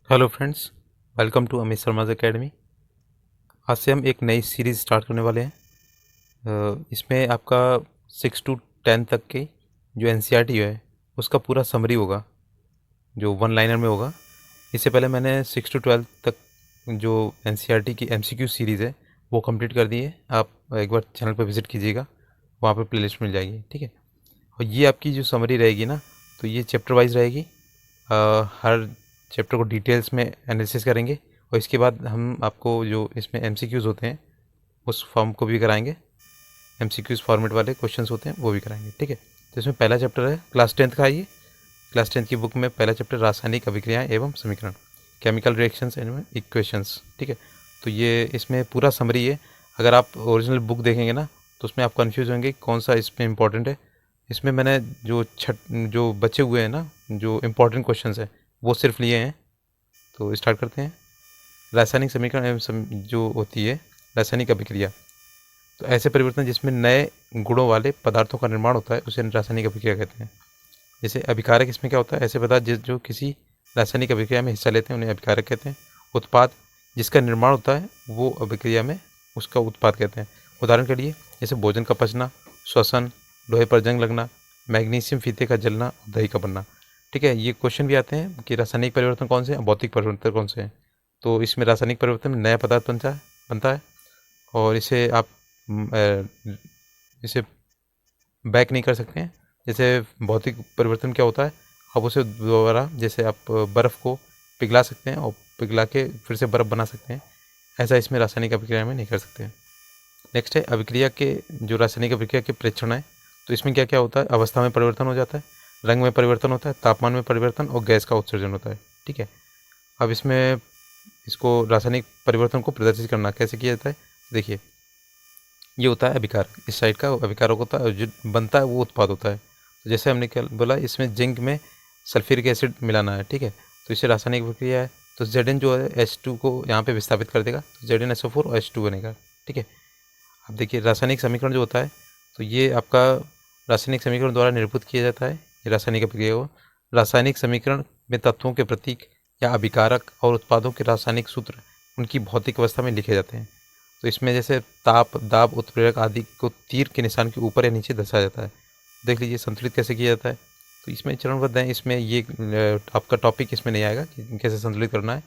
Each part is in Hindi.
Hello friends, welcome to Amit Sharma's academy. आज से हम एक नई सीरीज़ स्टार्ट करने वाले हैं। इसमें आपका 6 to 10 तक के जो एनसीईआरटी है उसका पूरा समरी होगा, जो वन लाइनर में होगा। इससे पहले मैंने 6 to 12 तक जो एनसीईआरटी की एमसीक्यू सीरीज़ है वो कंप्लीट कर दी है। आप एक बार चैनल पर विज़िट कीजिएगा, वहाँ पर प्लेलिस्ट मिल जाएगी, ठीक है। और ये आपकी जो समरी रहेगी ना, तो ये चैप्टर वाइज रहेगी। हर चैप्टर को डिटेल्स में एनालिसिस करेंगे और इसके बाद हम आपको जो इसमें एमसीक्यूज़ होते हैं उस फॉर्म को भी कराएंगे। एमसीक्यूज़ फॉर्मेट वाले क्वेश्चंस होते हैं वो भी कराएंगे, ठीक है। तो इसमें पहला चैप्टर है क्लास 10th का। ये क्लास 10th की बुक में पहला चैप्टर रासायनिक अभिक्रियाएं एवं समीकरण, केमिकल रिएक्शंस एंड इक्वेशंस, ठीक है। तो ये इसमें पूरा समरी है। अगर आप ओरिजिनल बुक देखेंगे ना तो उसमें आप कंफ्यूज होंगे कौन सा इसमें इंपॉर्टेंट है। इसमें मैंने जो बचे हुए हैं ना, जो इम्पोर्टेंट क्वेश्चंस है वो सिर्फ लिए हैं। तो स्टार्ट करते हैं। रासायनिक समीकरण एवं जो होती है रासायनिक अभिक्रिया, तो ऐसे परिवर्तन जिसमें नए गुणों वाले पदार्थों का निर्माण होता है उसे रासायनिक अभिक्रिया कहते हैं। जैसे अभिकारक, इसमें क्या होता है, ऐसे पदार्थ जो किसी रासायनिक अभिक्रिया में हिस्सा लेते हैं उन्हें अभिकारक कहते हैं। उत्पाद, जिसका निर्माण होता है वो अभिक्रिया में उसका उत्पाद कहते हैं। उदाहरण के लिए जैसे भोजन का पचना, श्वसन, लोहे पर जंग लगना, मैग्नीशियम फीते का जलना, दही का बनना, ठीक है। ये क्वेश्चन भी आते हैं कि रासायनिक परिवर्तन कौन से हैं, भौतिक परिवर्तन कौन से हैं। तो इसमें रासायनिक परिवर्तन में नया पदार्थ बनता है और इसे बैक नहीं कर सकते हैं। जैसे भौतिक परिवर्तन क्या होता है, आप उसे दोबारा, जैसे आप बर्फ़ को पिघला सकते हैं और पिघला के फिर से बर्फ़ बना सकते हैं, ऐसा इसमें रासायनिक अभिक्रिया में नहीं कर सकते हैं। नेक्स्ट है अभिक्रिया के, जो रासायनिक अभिक्रिया के प्रेक्षण है। तो इसमें क्या क्या होता है, अवस्था में परिवर्तन हो जाता है, रंग में परिवर्तन होता है, तापमान में परिवर्तन और गैस का उत्सर्जन होता है, ठीक है। अब इसमें इसको रासायनिक परिवर्तन को प्रदर्शित करना कैसे किया जाता है, देखिए। ये होता है अभिकारक, इस साइड का अभिकारक होता है और जो बनता है वो उत्पाद होता है। तो जैसे हमने क्या बोला, इसमें जिंक में सल्फ्यूरिक एसिड मिलाना है, ठीक है। तो इससे रासायनिक प्रक्रिया है। तो Zn जो है H2 को यहाँ पे विस्थापित कर देगा, तो ZnSO4 और H2 बनेगा, ठीक है। अब देखिए रासायनिक समीकरण जो होता है, तो ये आपका रासायनिक समीकरण द्वारा निरूपित किया जाता है। ये रासायनिक अभिक्रिया को रासायनिक समीकरण में तत्वों के प्रतीक या अभिकारक और उत्पादों के रासायनिक सूत्र उनकी भौतिक अवस्था में लिखे जाते हैं। तो इसमें जैसे ताप, दाब, उत्प्रेरक आदि को तीर के निशान के ऊपर या नीचे दर्शाया जाता है। देख लीजिए संतुलित कैसे किया जाता है। तो इसमें चरणबद्ध है, इसमें ये आपका टॉपिक इसमें नहीं आएगा कि कैसे संतुलित करना है।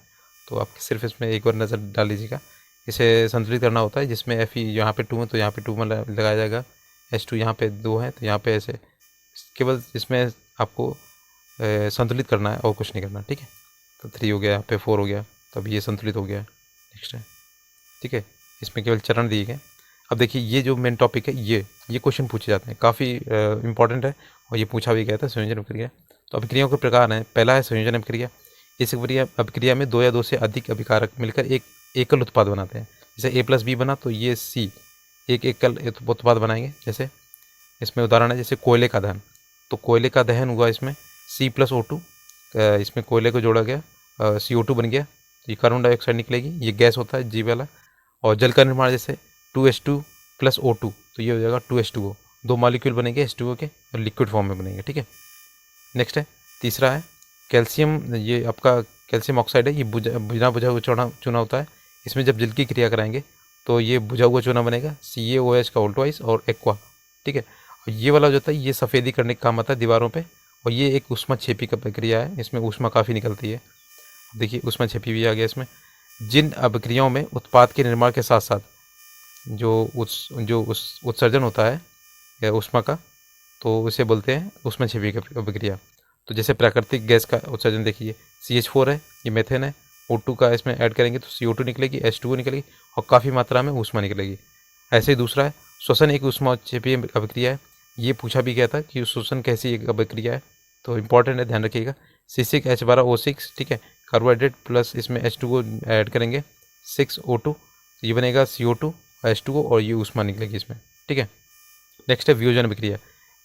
तो आप सिर्फ इसमें एक बार नज़र डाल लीजिएगा। इसे संतुलित करना होता है जिसमें Fe यहाँ पे 2 है तो यहाँ पे 2 में लगाया जाएगा, H2 यहाँ पे 2 है तो यहाँ पे ऐसे, केवल इसमें आपको संतुलित करना है और कुछ नहीं करना, ठीक है। तो 3 हो गया, यहाँ पे 4 हो गया, तो अब ये संतुलित हो गया। नेक्स्ट है, ठीक है। इसमें केवल चरण दिए गए। अब देखिए ये जो मेन टॉपिक है, ये क्वेश्चन पूछे जाते हैं, काफ़ी इंपॉर्टेंट है और ये पूछा भी गया था, संयोजन अभिक्रिया। तो अभिक्रियाओं के प्रकार हैं। पहला है संयोजन अभिक्रिया। इस अभिक्रिया में 2 या 2 से अधिक अभिकारक मिलकर एक एकल उत्पाद बनाते हैं। जैसे A+B बना तो ये C एक एकल उत्पाद बनाएंगे। जैसे इसमें उदाहरण है, जैसे कोयले का दहन। तो कोयले का दहन हुआ इसमें C+O2, इसमें कोयले को जोड़ा गया, CO2 बन गया, तो ये कार्बन डाइऑक्साइड निकलेगी, ये गैस होता है G वाला। और जल का निर्माण जैसे 2H2 + O2, तो ये हो जाएगा 2H2O, 2 मॉलिक्यूल बनेंगे H2O के और लिक्विड फॉर्म में बनेंगे, ठीक है। नेक्स्ट है, तीसरा है कैल्शियम। ये आपका कैल्शियम ऑक्साइड है, ये बिना बुझा हुआ चूना होता है। इसमें जब जल की क्रिया कराएंगे तो ये बुझा हुआ चूना बनेगा, CaOH का उल्टवाइस और एक्वा, ठीक है। और ये वाला जो होता है ये सफ़ेदी करने का काम आता है दीवारों पे, और ये एक ऊष्माक्षेपी का प्रक्रिया है, इसमें ऊष्मा काफ़ी निकलती है। देखिए ऊष्माक्षेपी भी आ गया इसमें। जिन अभिक्रियाओं में उत्पाद के निर्माण के साथ साथ जो उत्सर्जन होता है या ऊष्मा का, तो उसे बोलते हैं ऊष्माक्षेपी अभिक्रिया। तो जैसे प्राकृतिक गैस का उत्सर्जन देखिए, CH4 है, ये मेथेन है, O2 का इसमें ऐड करेंगे तो CO2 निकलेगी, H2O निकलेगी और काफ़ी मात्रा में ऊष्मा निकलेगी। ऐसे ही दूसरा है श्वसन, एक ऊष्माक्षेपी अभिक्रिया है। ये पूछा भी गया था कि श्वसन कैसी एक अभिक्रिया है, तो इंपॉर्टेंट है, ध्यान रखिएगा। C6H12O6, ठीक है, कार्बोहाइड्रेट प्लस इसमें H2O ऐड करेंगे, 6O2, तो ये बनेगा CO2 H2O और ये ऊष्मा निकलेगी इसमें, ठीक है। नेक्स्ट है वियोजन अभिक्रिया।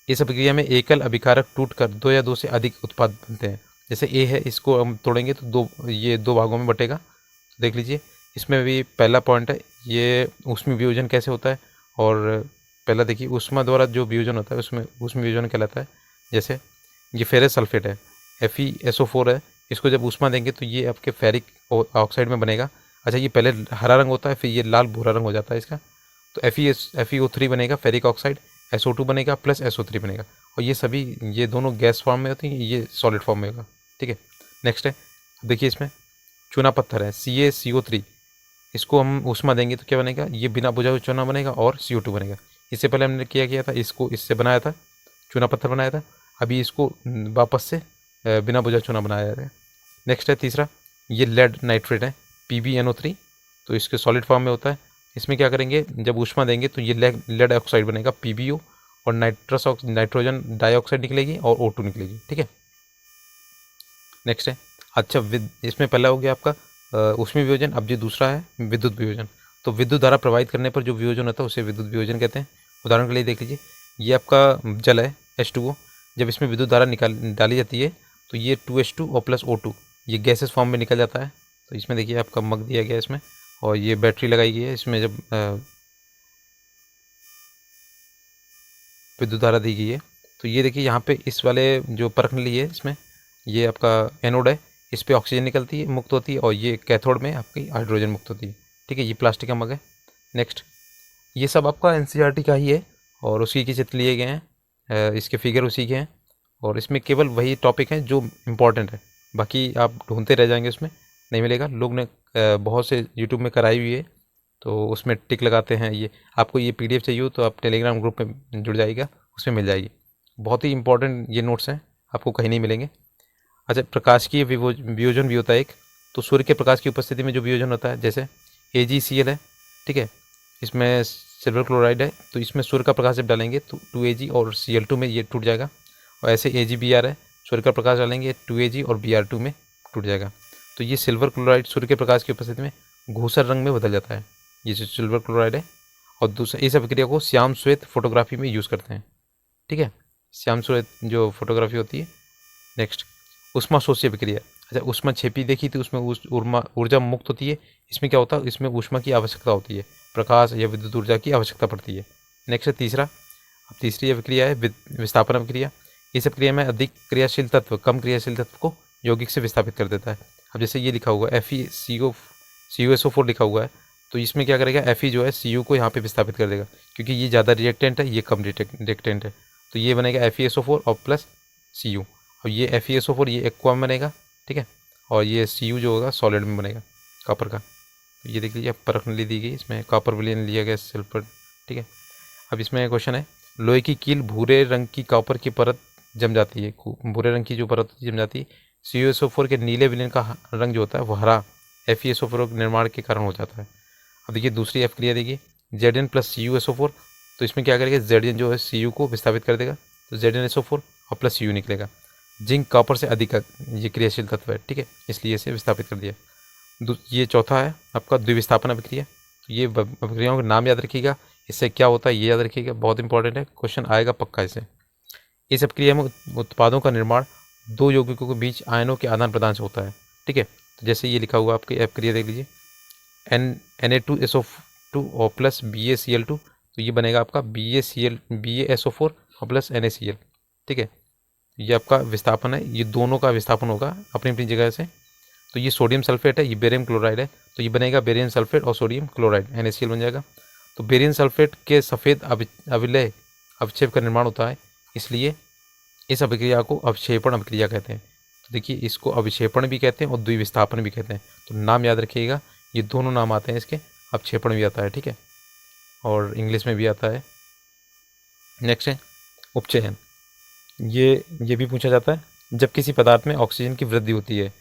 इस अभिक्रिया में एकल अभिकारक टूटकर 2 या 2 से अधिक उत्पाद बनते हैं। जैसे A है, इसको हम तोड़ेंगे तो ये 2 भागों में बटेगा। देख लीजिए इसमें भी पहला पॉइंट है, ये ऊष्मीय वियोजन कैसे होता है। और पहला देखिए ऊष्मा द्वारा जो वियोजन होता है उसमें ऊष्मीय वियोजन कहलाता है। जैसे ये फेरस सल्फेट है, FeSO4 है, इसको जब ऊष्मा देंगे तो ये आपके फेरिक ऑक्साइड में बनेगा। अच्छा, ये पहले हरा रंग होता है, फिर ये लाल भूरा रंग हो जाता है इसका। तो FeO3 बनेगा, फेरिक ऑक्साइड, SO2 बनेगा प्लस SO3 बनेगा। और ये सभी, ये दोनों गैस फॉर्म में होती हैं, ये सॉलिड फॉर्म में होगा। ठीक है, नेक्स्ट है, देखिए इसमें चूना पत्थर है CaCO3, इसको हम ऊष्मा देंगे तो क्या बनेगा, ये बिना बुझा हुआ चूना बनेगा और CO2 बनेगा। इससे पहले हमने क्या किया था, इसको इससे बनाया था, चूना पत्थर बनाया था। अभी इसको वापस से बिना बुझा चूना बनाया जाता है। नेक्स्ट है तीसरा, ये लेड नाइट्रेट है PbNO3, तो इसके सॉलिड फॉर्म में होता है। इसमें क्या करेंगे, जब ऊष्मा देंगे तो ये लेड ऑक्साइड बनेगा PbO, और नाइट्रोजन डाइऑक्साइड निकलेगी और O2 निकलेगी। ठीक है, नेक्स्ट है, अच्छा इसमें पहला हो गया आपका ऊष्मीय वियोजन, अब ये दूसरा है विद्युत वियोजन। तो विद्युत धारा प्रवाहित करने पर जो वियोजन होता है उसे विद्युत वियोजन कहते हैं। उदाहरण के लिए देख लीजिए, ये आपका जल है H2O, जब इसमें विद्युत धारा डाली जाती है तो ये 2H2 और प्लस O2 ये गैसेस फॉर्म में निकल जाता है। तो इसमें देखिए आपका मग दिया गया है इसमें, और ये बैटरी लगाई गई है इसमें, जब विद्युत धारा दी गई है। तो ये देखिए यहाँ पे इस वाले जो परख नली है इसमें, ये आपका एनोड है, इस पर ऑक्सीजन निकलती है, मुक्त होती है, और ये कैथोड में आपकी हाइड्रोजन मुक्त होती है। ठीक है, ये प्लास्टिक का मग है। नेक्स्ट, ये सब आपका NCERT का ही है और उसी के चित्र लिए गए हैं, इसके फिगर उसी के हैं, और इसमें केवल वही टॉपिक हैं जो इम्पोर्टेंट है, बाकी आप ढूंढते रह जाएंगे, उसमें नहीं मिलेगा। लोग ने बहुत से यूट्यूब में कराई हुई है, तो उसमें टिक लगाते हैं। ये आपको ये PDF चाहिए हो तो आप टेलीग्राम ग्रुप में जुड़ जाइएगा, उसमें मिल जाएगी। बहुत ही इंपॉर्टेंट ये नोट्स हैं, आपको कहीं नहीं मिलेंगे। अच्छा, प्रकाश की वियोजन भी होता है एक, तो सूर्य के प्रकाश की उपस्थिति में जो वियोजन होता है, जैसे AgCl है। ठीक है, इसमें सिल्वर क्लोराइड है, तो इसमें सूर्य का प्रकाश जब डालेंगे तो 2Ag और Cl2 में ये टूट जाएगा। और ऐसे AgBr है, सूर्य का प्रकाश डालेंगे 2Ag और Br2 में टूट जाएगा। तो ये सिल्वर क्लोराइड सूर्य के प्रकाश की उपस्थिति में घूसर रंग में बदल जाता है, ये जो सिल्वर क्लोराइड है। और दूसरा, इस अभिक्रिया को श्याम श्वेत फोटोग्राफी में यूज़ करते हैं। ठीक है, श्याम श्वेत जो फोटोग्राफी होती है। नेक्स्ट, ऊष्मा शोषी अभिक्रिया। अच्छा, ऊष्मा छेपी देखी थी, उसमें ऊर्जा मुक्त होती है। इसमें क्या होता है, इसमें ऊष्मा की आवश्यकता होती है, प्रकाश या विद्युत ऊर्जा की आवश्यकता पड़ती है। नेक्स्ट है तीसरा, अब तीसरी अभिक्रिया है विस्थापन अभिक्रिया। इस अभिक्रिया में अधिक क्रियाशील तत्व कम क्रियाशील तत्व को यौगिक से विस्थापित कर देता है। अब जैसे ये लिखा हुआ है FeCuSO4 लिखा हुआ है, तो इसमें क्या करेगा, Fe जो है Cu को यहाँ पे विस्थापित कर देगा, क्योंकि ये ज़्यादा रिएक्टेंट है, ये कम रिएक्टेंट है। तो ये बनेगा FeSO4 और प्लस Cu, और ये FeSO4 ये एक्वा में बनेगा। ठीक है, और ये Cu जो होगा सॉलिड में बनेगा, कॉपर का। तो ये देख लीजिए, परख नली दी गई, इसमें कॉपर विलयन लिया गया सल्फर। ठीक है, अब इसमें क्वेश्चन है, लोहे की कील भूरे रंग की कॉपर की परत जम जाती है, भूरे रंग की जो परत जम जाती है, CuSO4 के नीले विलयन का रंग जो होता है वो हरा FeSO4 निर्माण के कारण हो जाता है। अब देखिए दूसरी अभिक्रिया देखिए, Zn प्लस CuSO4, तो इसमें क्या करेगा, Zn जो है Cu को विस्थापित कर देगा, तो ZnSO4 और प्लस Cu निकलेगा। जिंक कॉपर से अधिक ये क्रियाशील तत्व है। ठीक है, इसलिए इसे विस्थापित कर दिया। ये चौथा है आपका द्विविस्थापन अभिक्रिया। तो ये अभिक्रियाओं का नाम याद रखिएगा, इससे क्या होता है ये याद रखिएगा, बहुत इंपॉर्टेंट है, क्वेश्चन आएगा पक्का इससे। इस अभिक्रिया में उत्पादों का निर्माण दो यौगिकों के बीच आयनों के आदान प्रदान से होता है। ठीक है, तो जैसे ये लिखा हुआ आपके अभिक्रिया देख लीजिए, Na2SO2 और प्लस BaCl2, तो ये बनेगा आपका BaSO4 और प्लस NaCl। ठीक है, ये आपका विस्थापन है, ये दोनों का विस्थापन होगा अपनी अपनी जगह से। तो ये सोडियम सल्फेट है, ये बेरियम क्लोराइड है, तो ये बनेगा बेरियम सल्फेट और सोडियम क्लोराइड, NaCl बन जाएगा। तो बेरियम सल्फेट के सफ़ेद अविलय अवक्षेप का निर्माण होता है, इसलिए इस अभिक्रिया को अवक्षेपण अभिक्रिया कहते हैं। तो देखिए, इसको अभिक्षेपण भी कहते हैं और द्विविस्थापन भी कहते हैं, तो नाम याद रखिएगा, ये दोनों नाम आते हैं इसके, अवक्षेपण भी आता है। ठीक है, और इंग्लिश में भी आता है। नेक्स्ट है उपचयन। ये भी पूछा जाता है, जब किसी पदार्थ में ऑक्सीजन की वृद्धि होती है,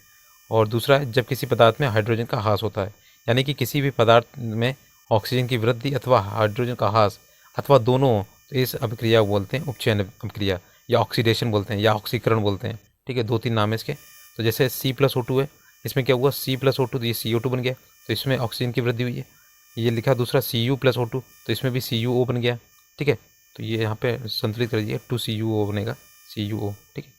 और दूसरा है जब किसी पदार्थ में हाइड्रोजन का ह्रास होता है। यानी कि किसी भी पदार्थ में ऑक्सीजन की वृद्धि अथवा हाइड्रोजन का ह्रास अथवा दोनों, तो इस अभिक्रिया को बोलते हैं उपचयन अभिक्रिया, या ऑक्सीडेशन बोलते हैं, या ऑक्सीकरण बोलते हैं। ठीक है, दो तीन नाम है इसके। तो जैसे C+O2 है, इसमें क्या हुआ, C+O2, तो ये CO2 बन गया, तो इसमें ऑक्सीजन की वृद्धि हुई है। ये लिखा दूसरा Cu+O2, तो इसमें भी CuO बन गया। ठीक है, तो ये यहाँ पे संतुलित कर दीजिए, 2CuO बनेगा, CuO। ठीक है,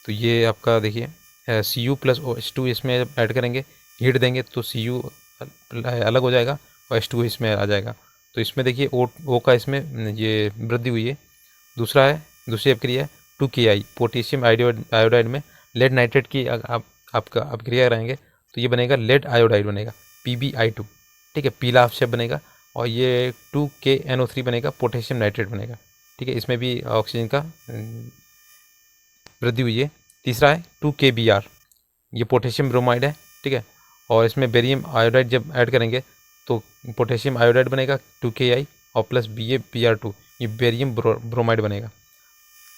तो ये आपका देखिए Cu+H2 इसमें ऐड करेंगे, हीट देंगे तो Cu अलग हो जाएगा और H2 इसमें आ जाएगा। तो इसमें देखिए O का इसमें ये वृद्धि हुई है। दूसरी अभिक्रिया है 2Ki, पोटेशियम आयोडाइड में लेड नाइट्रेट की आप आपका अभिक्रिया कराएंगे तो ये बनेगा लेड आयोडाइड बनेगा PbI2, ठीक है, पीला अपक्षय बनेगा। और ये 2KNO3 बनेगा, पोटेशियम नाइट्रेट बनेगा, ठीक है, इसमें भी ऑक्सीजन का वृद्धि हुई है। तीसरा है 2KBr, ये पोटेशियम ब्रोमाइड है, ठीक है, और इसमें बेरियम आयोडाइड जब ऐड करेंगे तो पोटेशियम आयोडाइड बनेगा 2KI और प्लस BaBr2, ये बेरियम ब्रोमाइड बनेगा।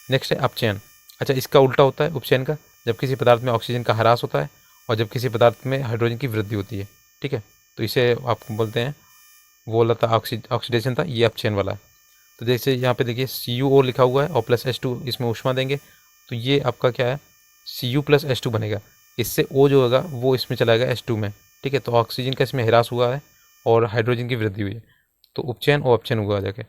नेक्स्ट है अपचयन। अच्छा, इसका उल्टा होता है उपचयन का, जब किसी पदार्थ में ऑक्सीजन का ह्रास होता है और जब किसी पदार्थ में हाइड्रोजन की वृद्धि होती है, ठीक है, तो इसे आपको बोलते हैं, वो वाला था ऑक्सीडेशन था, ये अपचयन वाला है। तो जैसे यहाँ पे देखिए CuO लिखा हुआ है और प्लस H2, इसमें ऊष्मा देंगे तो ये आपका क्या है, Cu प्लस H2 बनेगा। इससे O जो होगा वो इसमें चला जाएगा H2 में, ठीक है, तो ऑक्सीजन का इसमें ह्रास हुआ है और हाइड्रोजन की वृद्धि हुई है, तो उपचयन और अपचयन हुआ जाके।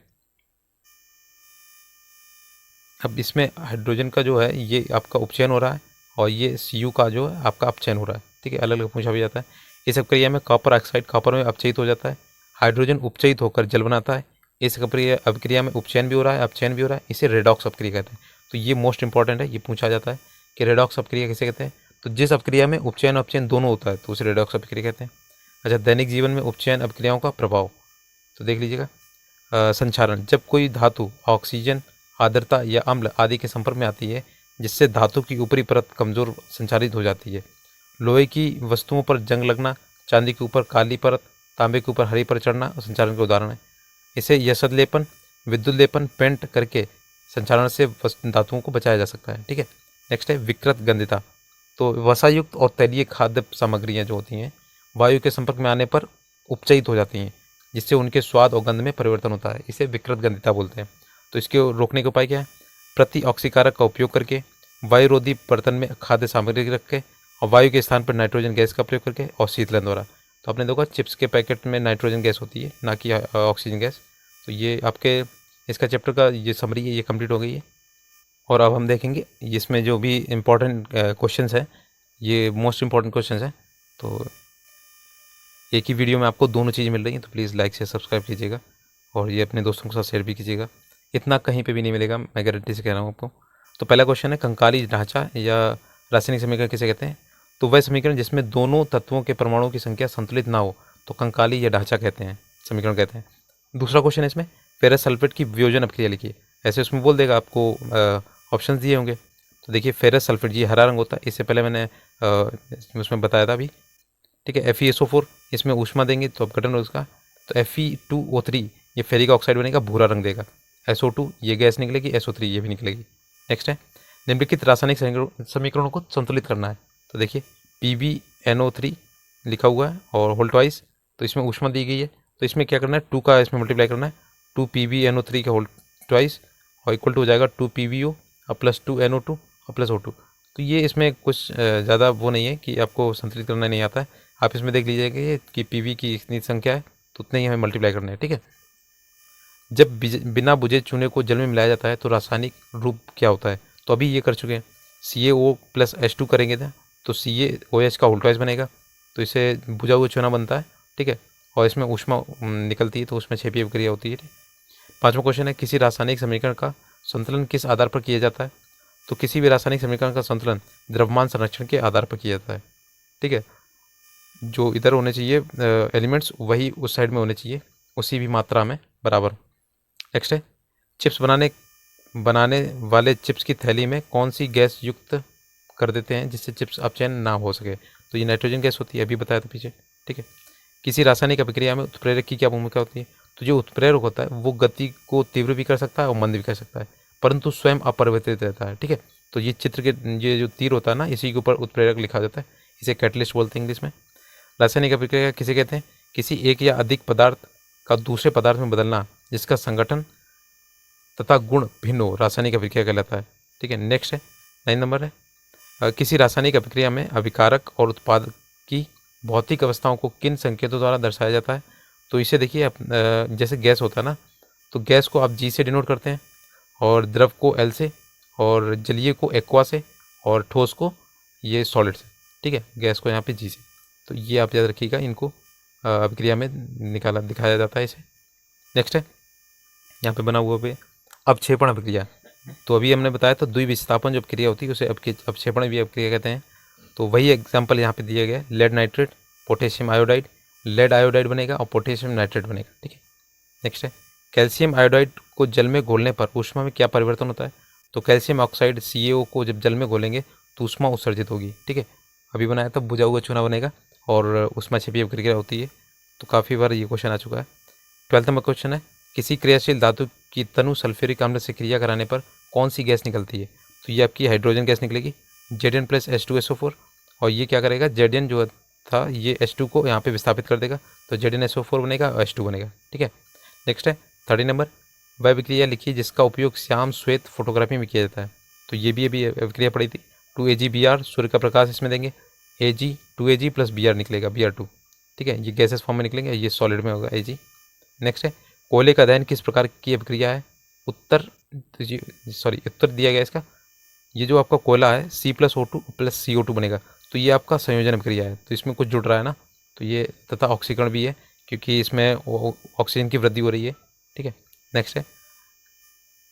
अब इसमें हाइड्रोजन का जो है ये आपका उपचयन हो रहा है और ये Cu का जो है आपका अपचयन हो रहा है, ठीक है, अलग अलग पूछा भी जाता है। इस प्रक्रिया में कॉपर ऑक्साइड कॉपर में अपचयित हो जाता है, हाइड्रोजन उपचयित होकर जल बनाता है। इस अभिक्रिया में उपचयन भी हो रहा है, अपचयन भी हो रहा है, इसे रेडॉक्स अभिक्रिया कहते हैं। तो ये मोस्ट इंपॉर्टेंट है, ये पूछा जाता है कि रेडॉक्स अभिक्रिया किसे कहते हैं। तो जिस अभिक्रिया में उपचयन और अपचयन दोनों होता है तो उसे रेडॉक्स अभिक्रिया कहते हैं। अच्छा, दैनिक जीवन में उपचयन अभिक्रियाओं का प्रभाव तो देख लीजिएगा। संक्षारण, जब कोई धातु ऑक्सीजन, आर्द्रता या अम्ल आदि के संपर्क में आती है जिससे धातु की ऊपरी परत कमजोर संचारित हो जाती है। लोहे की वस्तुओं पर जंग लगना, चांदी के ऊपर काली परत, तांबे के ऊपर हरी परत चढ़ना संचारण के उदाहरण है। इसे यशद लेपन, विद्युत लेपन, पेंट करके संचारण से धातुओं को बचाया जा सकता है, ठीक है। नेक्स्ट है विकृत गंधिता। तो वसायुक्त और तैलीय खाद्य सामग्रियां जो होती हैं वायु के संपर्क में आने पर उपचयित हो जाती हैं जिससे उनके स्वाद और गंध में परिवर्तन होता है, इसे विकृत गंधिता बोलते हैं। तो इसके रोकने के उपाय क्या है, प्रति ऑक्सीकारक का उपयोग करके, वायुरोधी बर्तन में खाद्य सामग्री रख के, और वायु के स्थान पर नाइट्रोजन गैस का प्रयोग करके, और शीतलन द्वारा। तो आपने देखा चिप्स के पैकेट में नाइट्रोजन गैस होती है, ना कि ऑक्सीजन गैस। तो ये आपके इसका चैप्टर का ये समरी है, ये कंप्लीट हो गई है। और अब हम देखेंगे इसमें जो भी इम्पोर्टेंट क्वेश्चंस हैं, ये मोस्ट इम्पॉर्टेंट क्वेश्चंस हैं। तो एक ही वीडियो में आपको दोनों चीज़ें मिल रही हैं, तो प्लीज़ लाइक से सब्सक्राइब कीजिएगा और ये अपने दोस्तों के साथ शेयर भी कीजिएगा। इतना कहीं पे भी नहीं मिलेगा, मैं गारंटी से कह रहा हूँ आपको। तो पहला क्वेश्चन है, कंकाली ढांचा या रासायनिक समीकरण किसे कहते हैं। तो वह समीकरण जिसमें दोनों तत्वों के परमाणुओं की संख्या संतुलित ना हो तो कंकाली या ढांचा कहते हैं, समीकरण कहते हैं। दूसरा क्वेश्चन है इसमें, फेरस सल्फेट की वियोजन अभिक्रिया लिखिए। ऐसे उसमें बोल देगा, आपको ऑप्शन दिए होंगे। तो देखिए फेरस सल्फेट, ये हरा रंग होता है, इससे पहले मैंने उसमें बताया था अभी, ठीक है। FeSO4, इसमें ऊष्मा देंगे तो अपघटन होगा उसका, तो Fe2O3, ये फेरिक ऑक्साइड बनेगा, भूरा रंग देगा। SO2, ये गैस निकलेगी, SO3 ये भी निकलेगी। नेक्स्ट है, निम्नलिखित रासायनिक समीकरणों को संतुलित करना है। तो देखिए PbNO3 लिखा हुआ है और होल ट्वाइस, तो इसमें ऊष्मा दी गई है, तो इसमें क्या करना है, 2 का इसमें मल्टीप्लाई करना है, 2 PbNO3 का होल ट्वाइस और इक्वल टू हो जाएगा 2 PbO और प्लस 2 NO2 और प्लस O2। तो ये इसमें कुछ ज़्यादा वो नहीं है कि आपको संतुलित करना नहीं आता है। आप इसमें देख लीजिएगा कि PV की इतनी संख्या है तो उतने ही हमें मल्टीप्लाई करना है, ठीक है। जब बिना बुझे चूने को जल में मिलाया जाता है तो रासायनिक रूप क्या होता है। तो अभी ये कर चुके हैं, CaO प्लस H2 करेंगे था तो CaOH का होल ट्वाइस बनेगा, तो इसे बुझा हुआ चूना बनता है, ठीक है, और इसमें ऊष्मा निकलती है तो उसमें क्षेपीय प्रक्रिया होती है। पांचवा क्वेश्चन है, किसी रासायनिक समीकरण का संतुलन किस आधार पर किया जाता है। तो किसी भी रासायनिक समीकरण का संतुलन द्रव्यमान संरक्षण के आधार पर किया जाता है, ठीक है। जो इधर होने चाहिए एलिमेंट्स वही उस साइड में होने चाहिए, उसी भी मात्रा में बराबर। नेक्स्ट है, चिप्स बनाने वाले चिप्स की थैली में कौन सी गैस युक्त कर देते हैं जिससे चिप्स अपचयन ना हो सके। तो ये नाइट्रोजन गैस होती है, अभी बताया था पीछे, ठीक है। किसी रासायनिक अभिक्रिया में उत्प्रेरक की क्या भूमिका होती है। तो जो उत्प्रेरक होता है वो गति को तीव्र भी कर सकता है और मंद भी कर सकता है, परंतु स्वयं अपरिवर्तित रहता है, ठीक है। तो ये चित्र के ये जो तीर होता है ना, इसी के ऊपर उत्प्रेरक लिखा जाता है, इसे कैटलिस्ट बोलते हैं इंग्लिश में। रासायनिक अभिक्रिया किसे कहते हैं, किसी एक या अधिक पदार्थ का दूसरे पदार्थ में बदलना जिसका संगठन तथा गुण भिन्न हो, रासायनिक अभिक्रिया कहलाता है, ठीक है। नेक्स्ट है 9 नंबर है, किसी रासायनिक अभिक्रिया में अभिकारक और उत्पाद की भौतिक अवस्थाओं को किन संकेतों द्वारा दर्शाया जाता है। तो इसे देखिए आप, जैसे गैस होता है ना, तो गैस को आप G से डिनोट करते हैं, और द्रव को L से, और जलीय को एक्वा से, और ठोस को ये सॉलिड से, ठीक है। गैस को यहाँ पे G से, तो ये आप याद रखिएगा, इनको अभिक्रिया में दिखाया जाता है इसे। नेक्स्ट है यहाँ पे बना हुआ पे अवक्षेपण अभिक्रिया। तो अभी हमने बताया था द्विविस्थापन जो क्रिया होती है उसे अपक्षेपण भी अपक्रिया कहते हैं। तो वही एग्जाम्पल यहाँ पे दिया गया है, lead nitrate, potassium iodide, lead iodide बनेगा और पोटेशियम नाइट्रेट बनेगा। ठीक है, नेक्स्ट है कैल्शियम आयोडाइड को जल में घोलने पर ऊष्मा में क्या परिवर्तन होता है। तो कैल्शियम ऑक्साइड CaO को जब जल में घोलेंगे तो ऊष्मा उत्सर्जित होगी। ठीक है, अभी बनाया था बुझा हुआ चूना बनेगा और ऊष्मा छिपी अपक्रिया होती है। तो काफ़ी बार ये क्वेश्चन आ चुका है। 12th नंबर क्वेश्चन है किसी क्रियाशील धातु की तनु सल्फ्यूरिक अम्ल से क्रिया कराने पर कौन सी गैस निकलती है। तो ये आपकी हाइड्रोजन गैस निकलेगी, Zn प्लस H2SO4। और ये क्या करेगा, Zn जो था ये H2 को यहाँ पे विस्थापित कर देगा, तो ZnSO4 बनेगा और H2 बनेगा। ठीक है, नेक्स्ट है 30 नंबर, वह अभिक्रिया लिखिए जिसका उपयोग श्याम श्वेत फोटोग्राफी में किया जाता है। तो ये भी अभी अभिक्रिया पड़ी थी, 2AgBr, सूर्य का प्रकाश इसमें देंगे, Ag 2Ag प्लस Br निकलेगा, Br2। ठीक है, ये गैसेस फॉर्म में निकलेंगे, ये सॉलिड में होगा Ag। नेक्स्ट है कोयले का दहन किस प्रकार की अभिक्रिया है। उत्तर दिया गया इसका, ये जो आपका कोयला है C+O2 प्लस CO2 बनेगा, तो ये आपका संयोजन अभिक्रिया है। तो इसमें कुछ जुड़ रहा है ना, तो ये तथा ऑक्सीकरण भी है क्योंकि इसमें ऑक्सीजन की वृद्धि हो रही है। ठीक है, नेक्स्ट है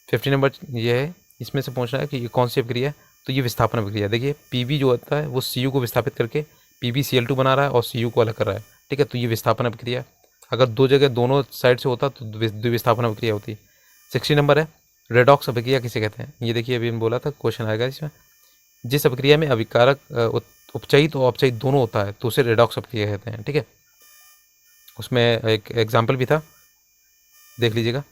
50 नंबर, ये है इसमें से पूछना है कि ये कौन सी अभिक्रिया है। तो ये विस्थापन अभिक्रिया। देखिए Pb जो होता है वो Cu को विस्थापित करके PbCl2 बना रहा है और Cu को अलग कर रहा है। ठीक है, तो ये विस्थापन अभिक्रिया है। अगर दो जगह दोनों साइड से होता तो द्विविस्थापन अभिक्रिया होती। 60 नंबर है रेडॉक्स अभिक्रिया किसे कहते हैं। ये देखिए अभी हम बोला था, क्वेश्चन आएगा इसमें, जिस अभिक्रिया में अभिकारक उपचयित और अपचयित दोनों होता है तो उसे रेडॉक्स अभिक्रिया कहते हैं। ठीक है, उसमें एक एग्जाम्पल भी था, देख लीजिएगा।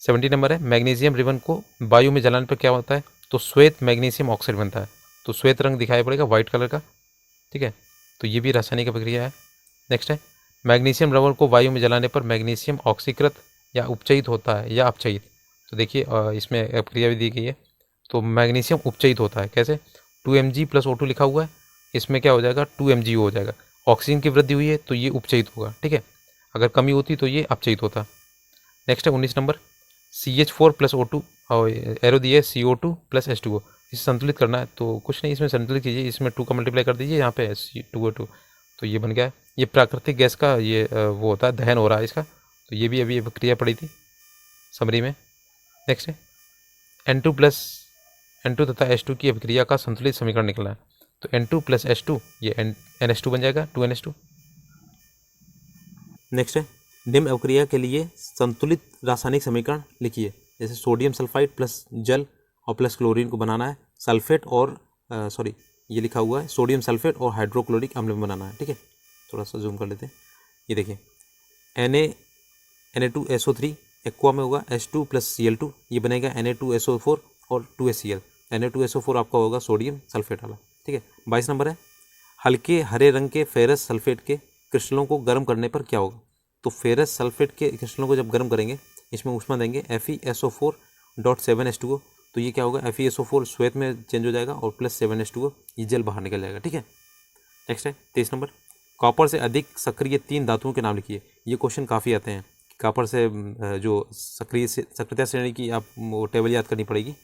70 नंबर है मैग्नीशियम रिबन को वायु में जलाने पर क्या होता है। तो श्वेत मैग्नीशियम ऑक्साइड बनता है, तो श्वेत रंग दिखाई पड़ेगा व्हाइट कलर का। ठीक है, तो ये भी रासायनिक अभिक्रिया है। नेक्स्ट है मैग्नीशियम रबर को वायु में जलाने पर मैग्नीशियम ऑक्सीकृत या उपचयित होता है या अपचयित। तो देखिए इसमें अभिक्रिया भी दी गई है, तो मैग्नीशियम उपचयित होता है कैसे, 2Mg प्लस O2 लिखा हुआ है, इसमें क्या हो जाएगा 2MgO हो जाएगा। ऑक्सीजन की वृद्धि हुई है तो ये उपचयित होगा। ठीक है, अगर कमी होती तो ये अपचयित होता। नेक्स्ट है 19 नंबर, CH4 प्लस O2 और एरो दिए CO2 प्लस H2O, इसे संतुलित करना है। तो कुछ नहीं, इसमें संतुलित कीजिए, इसमें 2 का मल्टीप्लाई कर दीजिए, यहाँ पे 2O2, तो ये बन गया है। ये प्राकृतिक गैस का ये वो होता है, दहन हो रहा है इसका, तो ये भी अभी प्रक्रिया पड़ी थी समरी में। नेक्स्ट है N2 तथा H2 की अभिक्रिया का संतुलित समीकरण निकलना है। तो N2 प्लस H2 ये NH2 बन जाएगा, 2NH2। नेक्स्ट है निम्न अभिक्रिया के लिए संतुलित रासायनिक समीकरण लिखिए। जैसे सोडियम सल्फाइड प्लस जल और प्लस क्लोरीन को बनाना है, सल्फेट और ये लिखा हुआ है सोडियम सल्फेट और हाइड्रोक्लोरिक अम्ल में बनाना है। ठीक है, थोड़ा सा जूम कर लेते हैं। ये देखिए Na2SO3 एक्वा में होगा, H2 प्लस Cl2 ये बनेगा Na2SO4 और 2HCl। Na2SO4 आपका होगा सोडियम सल्फेट वाला। ठीक है, 22 नंबर है हल्के हरे रंग के फेरस सल्फेट के क्रिस्टलों को गर्म करने पर क्या होगा। तो फेरस सल्फेट के क्रिस्टलों को जब गर्म करेंगे, इसमें ऊष्मा देंगे Fe(SO4.7H2O), तो ये क्या होगा Fe(SO4) श्वेत में चेंज हो जाएगा और प्लस 7H2O ये जल बाहर निकल जाएगा। ठीक है, नेक्स्ट है 23 नंबर, कॉपर से अधिक सक्रिय 3 धातुओं के नाम लिखिए। ये क्वेश्चन काफ़ी आते हैं, कॉपर से जो सक्रियता श्रेणी की आप वो टेबल याद करनी पड़ेगी,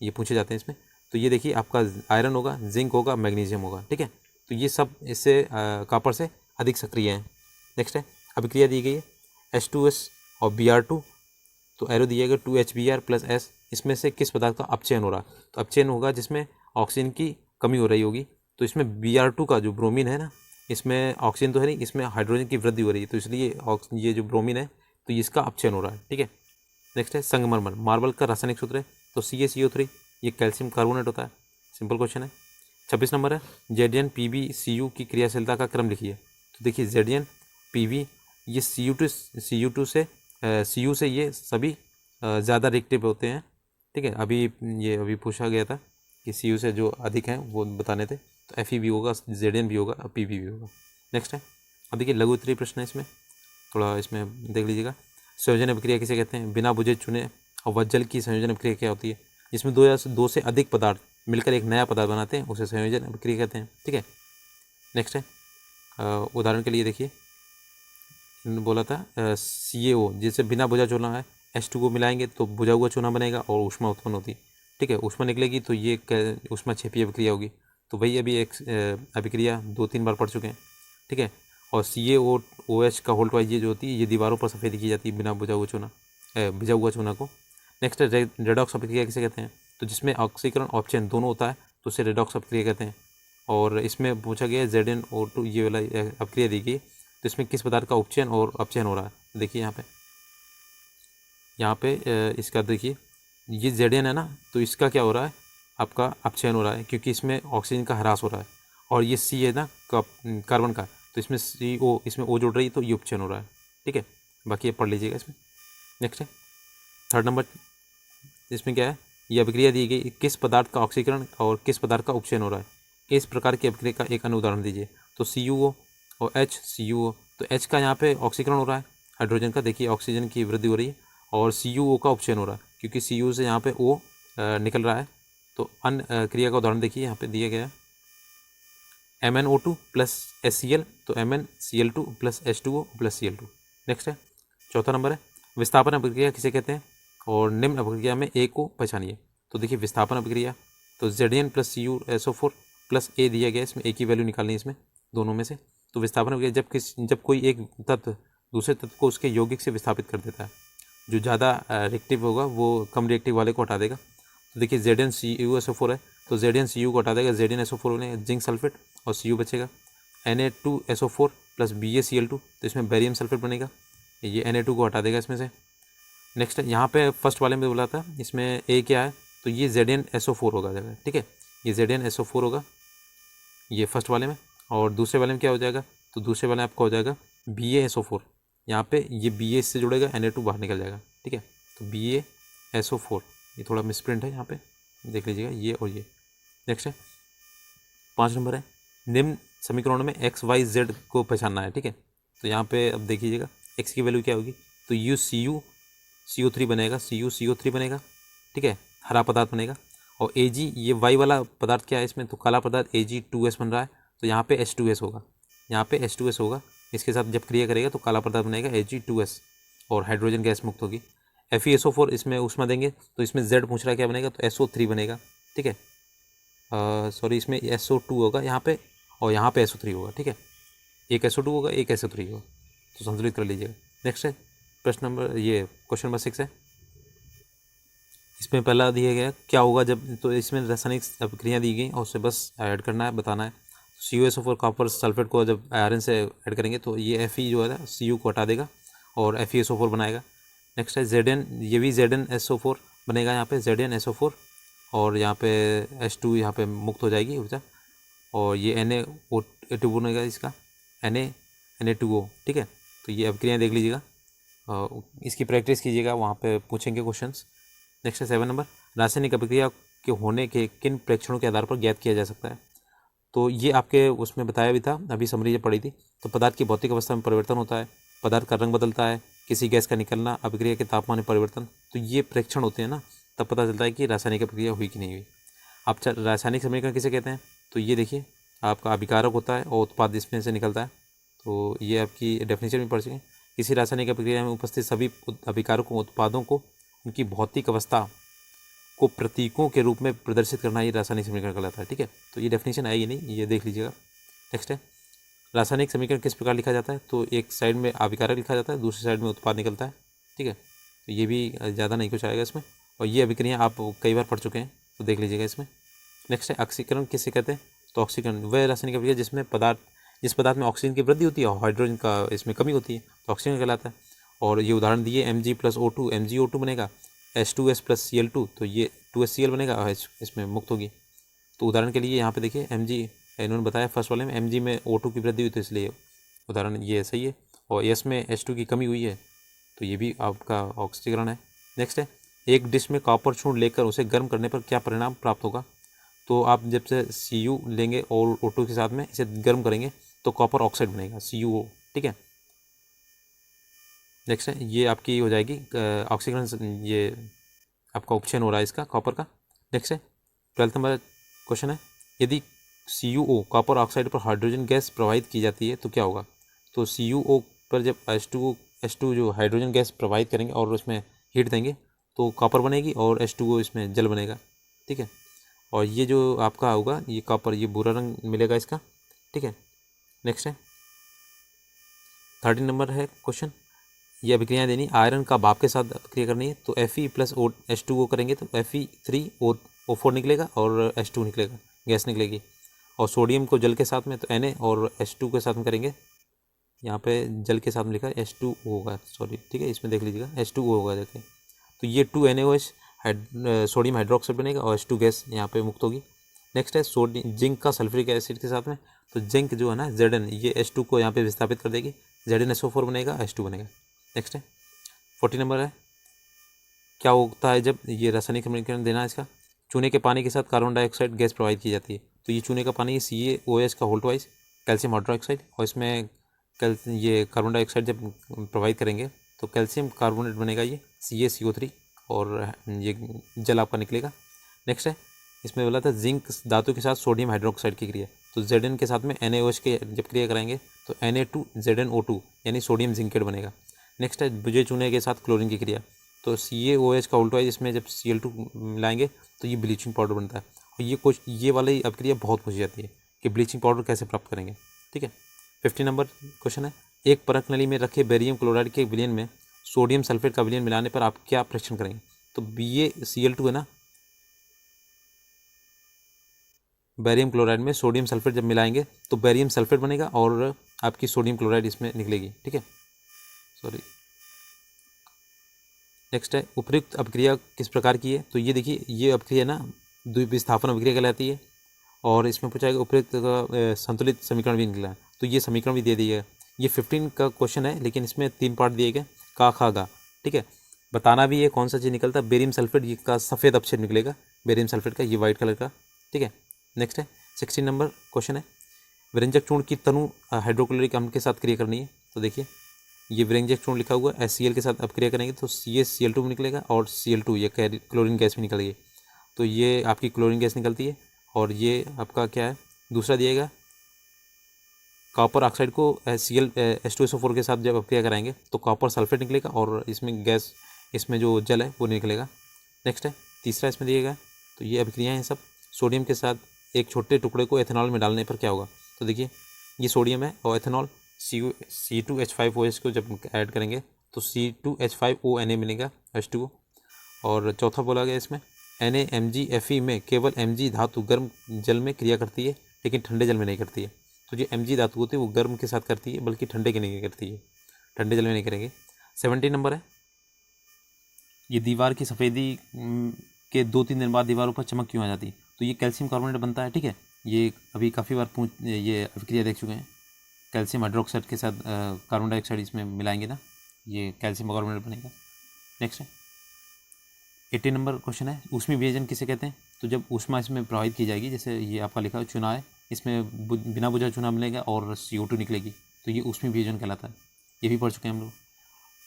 ये पूछे जाते हैं इसमें। तो ये देखिए आपका आयरन होगा, जिंक होगा, मैग्नीशियम होगा। ठीक है, तो ये सब इससे कॉपर से अधिक सक्रिय हैं। नेक्स्ट है अभिक्रिया दी गई है H2S और Br2, तो एरो दिया गया 2HBr प्लस S, इसमें से किस पदार्थ का अपचयन हो रहा है। तो अपचयन होगा जिसमें ऑक्सीजन की कमी हो रही होगी। तो इसमें Br2 का जो ब्रोमीन है ना, इसमें ऑक्सीजन तो है नहीं, इसमें हाइड्रोजन की वृद्धि हो रही है, तो इसलिए ये जो ब्रोमीन है तो इसका अपचयन हो रहा है। ठीक है, नेक्स्ट है संगमरमर, मार्बल का रासायनिक सूत्र है। तो CaCO3 ये कैल्शियम कार्बोनेट होता है, सिंपल क्वेश्चन है। 26 नंबर है Zn(Pb)Cu की क्रियाशीलता का क्रम लिखिए। तो देखिए Zn(Pb) ये Cu से Cu से ये सभी ज़्यादा रिएक्टिव होते हैं। ठीक है, अभी पूछा गया था कि Cu से जो अधिक हैं वो बताने थे, तो Fe भी होगा, Zn भी होगा और Pb भी होगा। नेक्स्ट है अब देखिए लघु उत्तरीय प्रश्न है, इसमें थोड़ा इसमें देख लीजिएगा। संयोजन अभिक्रिया किसे कहते हैं, बिना बुझे चुने और वज्जल की संयोजन अभिक्रिया क्या होती है, जिसमें दो से अधिक पदार्थ मिलकर एक नया पदार्थ बनाते हैं, उसे संयोजन अभिक्रिया कहते हैं। ठीक है, नेक्स्ट है उदाहरण के लिए देखिए बोला था CaO, जिसे बिना बुझा चूना है, H2 को मिलाएंगे तो बुझा हुआ चूना बनेगा और ऊष्मा उत्पन्न होती है। ठीक है, ऊष्मा निकलेगी तो ये ऊष्मा छेपी अभिक्रिया होगी। तो वही अभी एक अभिक्रिया 2-3 बार पढ़ चुके हैं। ठीक है, और CaOH का होल्ट वाइज ये जो होती है ये दीवारों पर सफ़ेद की जाती है बिना बुझा हुआ चूना को। नेक्स्ट है रेडॉक्स अभिक्रिया किसे कहते हैं, तो जिसमें ऑक्सीकरण ऑप्शन दोनों होता है तो उसे रेडॉक्स अपक्रिया कहते हैं। और इसमें पूछा गया ZnO2 ये वाला अपक्रिया दी गई, तो इसमें किस पदार्थ का उपचयन और अपचयन हो रहा है। देखिए यहाँ पे इसका देखिए ये Zn है ना, तो इसका क्या हो रहा है, आपका अपचयन हो रहा है क्योंकि इसमें ऑक्सीजन का ह्रास हो रहा है। और ये C है ना कार्बन का, तो इसमें CO इसमें O जुड़ रही है तो ये उपचयन हो रहा है। ठीक है, बाकी ये पढ़ लीजिएगा इसमें। नेक्स्ट है 3rd नंबर, इसमें क्या है, ये अभिक्रिया दी गई किस पदार्थ का ऑक्सीकरण और किस पदार्थ का उपचयन हो रहा है, इस प्रकार की अभिक्रिया का एक अन्य उदाहरण दीजिए। तो CuO और HCuO, तो H का यहाँ पे ऑक्सीकरण हो रहा है हाइड्रोजन का, देखिए ऑक्सीजन की वृद्धि हो रही है, और CuO का उपचयन हो रहा है क्योंकि Cu से यहाँ पे O निकल रहा है। तो अन्य क्रिया का उदाहरण देखिए यहाँ पे दिया गया है MnO2 प्लस HCl, तो MnCl2 plus H2O plus Cl2। Next है 4था नंबर है विस्थापन अभिक्रिया किसे कहते हैं, और निम्न अभिक्रिया में A को पहचानिए। तो देखिए विस्थापन अभिक्रिया, तो Zn plus CuSO4 plus A दिया गया, इसमें A की वैल्यू निकालनी है इसमें दोनों में से। तो विस्थापन अभिक्रिया जब कोई एक तत्व दूसरे तत्व को उसके यौगिक से विस्थापित कर देता है, जो ज़्यादा रिएक्टिव होगा वो कम रिएक्टिव वाले को हटा देगा। तो देखिए ZnCuSO4 है, तो ZnCu को हटा देगा, ZnSO4 बनेगा जिंक सल्फेट और Cu बचेगा। Na2SO4 प्लस BaCl2, तो इसमें बेरियम सल्फेट बनेगा, ये Na2 को हटा देगा इसमें से। नेक्स्ट है यहाँ पे फर्स्ट वाले में बोला था इसमें A क्या है, तो ये ZnSO4 होगा जगह। ठीक है, ये ZnSO4 होगा ये फर्स्ट वाले में, और दूसरे वाले में क्या हो जाएगा, तो दूसरे वाले में आपका हो जाएगा BaSO4, यहाँ पे ये Ba इससे जुड़ेगा, Na2 बाहर निकल जाएगा। ठीक है, तो BaSO4, ये थोड़ा मिसप्रिंट है यहाँ पे देख लीजिएगा, ये और ये। नेक्स्ट है 5 नंबर है निम्न समीकरणों में x y z को पहचानना है। ठीक है, तो यहाँ पे अब देखिएगा x की वैल्यू क्या होगी, तो CO3 बनेगा, CO3 बनेगा। ठीक है, हरा पदार्थ बनेगा। और Ag ये y वाला पदार्थ क्या है इसमें, तो काला पदार्थ Ag2S बन रहा है, तो यहाँ पे H2S होगा, यहाँ पे H2S होगा, इसके साथ जब क्रिया करेगा तो काला पदार्थ बनेगा Ag2S और हाइड्रोजन गैस मुक्त होगी। FeSO4 इसमें ऊष्मा देंगे तो इसमें Z पूछ रहा है क्या बनेगा, तो SO3 बनेगा। ठीक है, सॉरी इसमें SO2 होगा यहाँ पे, और यहाँ पे SO3 होगा। ठीक है, एक SO2 होगा एक SO3 होगा, तो संतुलित कर लीजिएगा। नेक्स्ट है प्रश्न नंबर ये क्वेश्चन नंबर 6 है, इसमें पहला दिया गया क्या होगा जब, तो इसमें रासायनिक अभिक्रिया दी गई और उसे बस ऐड करना है, बताना है। CuSO4 कॉपर सल्फेट को जब आयरन से ऐड करेंगे तो ये Fe जो है Cu को हटा देगा और FeSO4 बनाएगा। नेक्स्ट है Zn, ये भी ZnSO4 बनेगा यहाँ पे ZnSO4, और यहाँ पे H2 यहाँ पे मुक्त हो जाएगी ऊर्जा, और ये Na2 बनेगा इसका Na2O। ठीक है, तो ये अभिक्रियाएँ देख लीजिएगा, इसकी प्रैक्टिस कीजिएगा, वहाँ पे पूछेंगे क्वेश्चंस। नेक्स्ट है 7 नंबर रासायनिक अभिक्रिया के होने के किन प्रेक्षणों के आधार पर ज्ञात किया जा सकता है। तो ये आपके उसमें बताया भी था, अभी समरी जब पढ़ी थी, तो पदार्थ की भौतिक अवस्था में परिवर्तन होता है, पदार्थ का रंग बदलता है, किसी गैस का निकलना, अभिक्रिया के तापमान में परिवर्तन, तो ये प्रेक्षण होते हैं ना, तब पता चलता है कि रासायनिक अभिक्रिया हुई कि नहीं हुई। आप रासायनिक समीकरण किसे कहते हैं, तो ये देखिए आपका अभिकारक होता है और उत्पाद इसमें से निकलता है, तो ये आपकी डेफिनेशन में पढ़ सकें। किसी रासायनिक अभिक्रिया में उपस्थित सभी अभिकारकों उत्पादों को उनकी भौतिक अवस्था को प्रतीकों के रूप में प्रदर्शित करना ये रासायनिक समीकरण कहलाता है। ठीक है, तो ये डेफिनेशन आएगी नहीं, ये देख लीजिएगा। नेक्स्ट है रासायनिक समीकरण किस प्रकार लिखा जाता है, तो एक साइड में अभिकारक लिखा जाता है, दूसरी साइड में उत्पाद निकलता है। ठीक है, तो ये भी ज़्यादा नहीं कुछ आएगा इसमें, और ये अभिक्रिया आप कई बार पढ़ चुके हैं, तो देख लीजिएगा इसमें। नेक्स्ट है ऑक्सीकरण किसे कहते हैं, तो ऑक्सीकरण वह रासायनिक अभिक्रिया जिस पदार्थ में ऑक्सीजन की वृद्धि होती है और हाइड्रोजन का इसमें कमी होती है, तो ऑक्सीकरण कहलाता है। और ये उदाहरण दिए Mg+O2, MgO2 बनेगा, H2S प्लस Cl2, तो ये 2HCl बनेगा, H इसमें मुक्त होगी। तो उदाहरण के लिए यहाँ पे देखिए Mg, इन्होंने बताया फर्स्ट वाले में Mg में O2 की वृद्धि हुई, तो इसलिए उदाहरण ये सही है। और S में H2 की कमी हुई है, तो ये भी आपका ऑक्सीकरण है। नेक्स्ट है एक डिश में कॉपर चूर्ण लेकर उसे गर्म करने पर क्या परिणाम प्राप्त होगा, तो आप जब से Cu लेंगे और O2 के साथ में इसे गर्म करेंगे तो कॉपर ऑक्साइड बनेगा CuO। ठीक है, नेक्स्ट है ये आपकी हो जाएगी ऑक्सीकरण, ये आपका उपचयन हो रहा है इसका कॉपर का। नेक्स्ट है 12 नंबर क्वेश्चन है यदि CuO कॉपर ऑक्साइड पर हाइड्रोजन गैस प्रवाहित की जाती है तो क्या होगा, तो CuO पर जब H2 जो हाइड्रोजन गैस प्रवाहित करेंगे और उसमें हीट देंगे तो कॉपर बनेगी और H2O इसमें जल बनेगा। ठीक है, और ये जो आपका होगा ये कॉपर, ये भूरा रंग मिलेगा इसका। ठीक है, नेक्स्ट है 13 नंबर है क्वेश्चन, ये अभिक्रियाएँ देनी, आयरन का भाप के साथ अभिक्रिया करनी है, तो Fe प्लस H2O करेंगे तो Fe3O O4 निकलेगा और H2 निकलेगा, गैस निकलेगी। और सोडियम को जल के साथ में तो Na और H2 के साथ में करेंगे, यहाँ पे जल के साथ में लिखा है H2O होगा, सॉरी ठीक है, इसमें देख लीजिएगा H2O होगा देखिए। तो ये 2NaOH सोडियम हाइड्रोक्साइड बनेगा और H2 गैस यहाँ पे मुक्त होगी। नेक्स्ट है सोडियम जिंक का सल्फ्यूरिक एसिड के साथ में, तो जिंक जो है ना Zn, ये H2 को यहाँ पे विस्थापित कर देगी, ZnSO4 बनेगा, H2 बनेगा। नेक्स्ट है 40 नंबर है, क्या होता है जब ये रासायनिक समीकरण देना है इसका। चूने के पानी के साथ कार्बन डाइऑक्साइड गैस प्रोवाइड की जाती है, तो ये चूने का पानी CaOH का होल ट्वाइस कैल्शियम हाइड्रोक्साइड, और इसमें ये कार्बन डाइऑक्साइड जब प्रोवाइड करेंगे तो कैल्शियम कार्बोनेट बनेगा, ये CaCO3, और ये जल आपका निकलेगा। नेक्स्ट है इसमें बोला था जिंक धातु के साथ सोडियम हाइड्रोक्साइड की क्रिया, तो Zn के साथ में NaOH के जब क्रिया कराएंगे तो Na2ZnO2 यानी सोडियम जिंकेट बनेगा। नेक्स्ट है बुझे चूने के साथ क्लोरीन की क्रिया, तो CaOH का उल्टा है, इसमें जब Cl2 मिलाएंगे तो ये ब्लीचिंग पाउडर बनता है। और ये वाली अपक्रिया बहुत पूछी जाती है कि ब्लीचिंग पाउडर कैसे प्राप्त करेंगे, ठीक है। 50 नंबर क्वेश्चन है, एक परख नली में रखे बेरियम क्लोराइड के विलयन में सोडियम सल्फेट का विलयन मिलाने पर आप क्या परीक्षण करेंगे। तो BaCl2 है ना, बेरियम क्लोराइड में सोडियम सल्फेट जब मिलाएंगे तो बेरियम सल्फेट बनेगा और आपकी सोडियम क्लोराइड इसमें निकलेगी, ठीक है, सॉरी। नेक्स्ट है उपयुक्त अपक्रिया किस प्रकार की है, तो ये देखिए ये अपक्रिया ना द्विविस्थापन अपक्रिया कहलाती है, और इसमें पूछा गया उपयुक्त का संतुलित समीकरण भी निकला है, तो ये समीकरण भी दे दिया है। ये 15 का क्वेश्चन है, लेकिन इसमें 3 पार्ट दिए गए, का खा गा, ठीक है। बताना भी है कौन सा चीज़ निकलता है, बेरियम सल्फेट ये का सफ़ेद अपक्षेद निकलेगा, बेरियम सल्फेट का, ये वाइट कलर का, ठीक है। नेक्स्ट है 16 नंबर क्वेश्चन है, विरंजक चूर्ण की तनु हाइड्रोक्लोरिक अम्ल के साथ क्रिया करनी है, तो देखिए ये विरंजक चूर्ण लिखा हुआ है, HCl के साथ अब क्रिया करेंगे तो CaCl2 निकलेगा और Cl2 ये क्लोरीन गैस भी निकल गई, तो ये आपकी क्लोरीन गैस निकलती है। और ये आपका क्या है, दूसरा दिएगा कॉपर ऑक्साइड को H2SO4 के साथ जब अपक्रिया कराएंगे तो कॉपर सल्फेट निकलेगा और इसमें गैस, इसमें जो जल है वो निकलेगा। नेक्स्ट है तीसरा इसमें दिएगा, तो ये अभिक्रियाएँ हैं सब। सोडियम के साथ एक छोटे टुकड़े को एथेनॉल में डालने पर क्या होगा, तो देखिए ये सोडियम है और एथेनॉल C2H5OH को जब ऐड करेंगे तो C2H5ONa मिलेगा H2O। और चौथा बोला गया इसमें NaMgFe में केवल Mg धातु गर्म जल में क्रिया करती है लेकिन ठंडे जल में नहीं करती है, तो जो Mg धातु होती है वो गर्म के साथ करती है बल्कि ठंडे के नहीं करती है, ठंडे जल में नहीं करेंगे। 17 नंबर है, ये दीवार की सफ़ेदी के 2-3 दिन बाद दीवारों पर चमक क्यों आ जाती है, तो ये कैल्शियम कार्बोनेट बनता है, ठीक है। ये अभी काफ़ी बार ये अभिक्रिया देख चुके हैं, कैल्शियम हाइड्रोक्साइड के साथ कार्बन डाइऑक्साइड इसमें मिलाएंगे ना, ये कैल्शियम कार्बोनेट बनेगा। नेक्स्ट है 18 नंबर क्वेश्चन है, ऊष्मीय वियोजन किसे कहते हैं, तो जब ऊष्मा इसमें प्रवाहित की जाएगी, जैसे ये आपका लिखा चुना है, इसमें बिना बुझा चूना मिलेगा और CO2 निकलेगी, तो ये ऊष्मीय वियोजन कहलाता है, ये भी पढ़ चुके हैं हम लोग।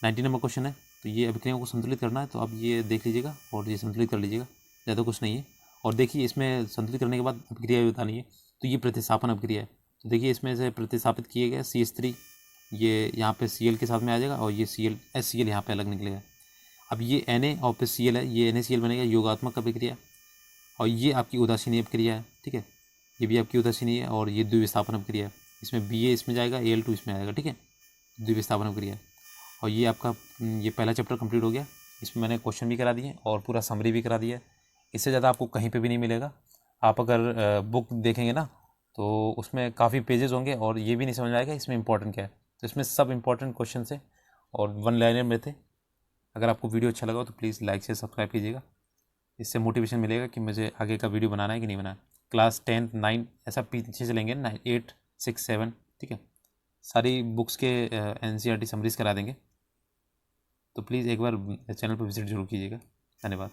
19 नंबर क्वेश्चन है, तो ये अभिक्रियाओं को संतुलित करना है, तो आप ये देख लीजिएगा और ये संतुलित कर लीजिएगा, ज़्यादा कुछ नहीं है। और देखिए इसमें संतुलित करने के बाद अभिक्रिया भी बतानी है, तो ये प्रतिस्थापन अभिक्रिया है, तो देखिए इसमें से प्रतिस्थापित किए गए CH3 ये यहाँ पे Cl के साथ में आ जाएगा और ये HCl यहाँ पे अलग निकलेगा। अब ये Na और फिर Cl है, ये NaCl बनेगा, योगात्मक अभिक्रिया, और ये आपकी उदासीनी अभिक्रिया है, ठीक है, ये भी आपकी उदासीनी है, और ये द्विविस्थापन अभिक्रिया है, इसमें Ba इसमें जाएगा, Al2 इसमें आएगा, ठीक है, द्विविस्थापन अभिक्रिया। और ये आपका ये पहला चैप्टर कंप्लीट हो गया, इसमें मैंने क्वेश्चन भी करा दिए और पूरा समरी भी करा दिया है, इससे ज़्यादा आपको कहीं पे भी नहीं मिलेगा। आप अगर बुक देखेंगे ना तो उसमें काफ़ी पेजेस होंगे और ये भी नहीं समझ आएगा इसमें इंपॉर्टेंट क्या है, तो इसमें सब इंपॉर्टेंट क्वेश्चन है और 1 लाइनर में थे। अगर आपको वीडियो अच्छा लगा तो प्लीज़ लाइक से सब्सक्राइब कीजिएगा, इससे मोटिवेशन मिलेगा कि मुझे आगे का वीडियो बनाना है कि नहीं बनाना। क्लास 10, 9 ऐसा पीछे चलेंगे, 9, 8, 6, 7, ठीक है, सारी बुक्स के NCERT समरीज करा देंगे, तो प्लीज़ एक बार चैनल पर विजिट जरूर कीजिएगा। धन्यवाद।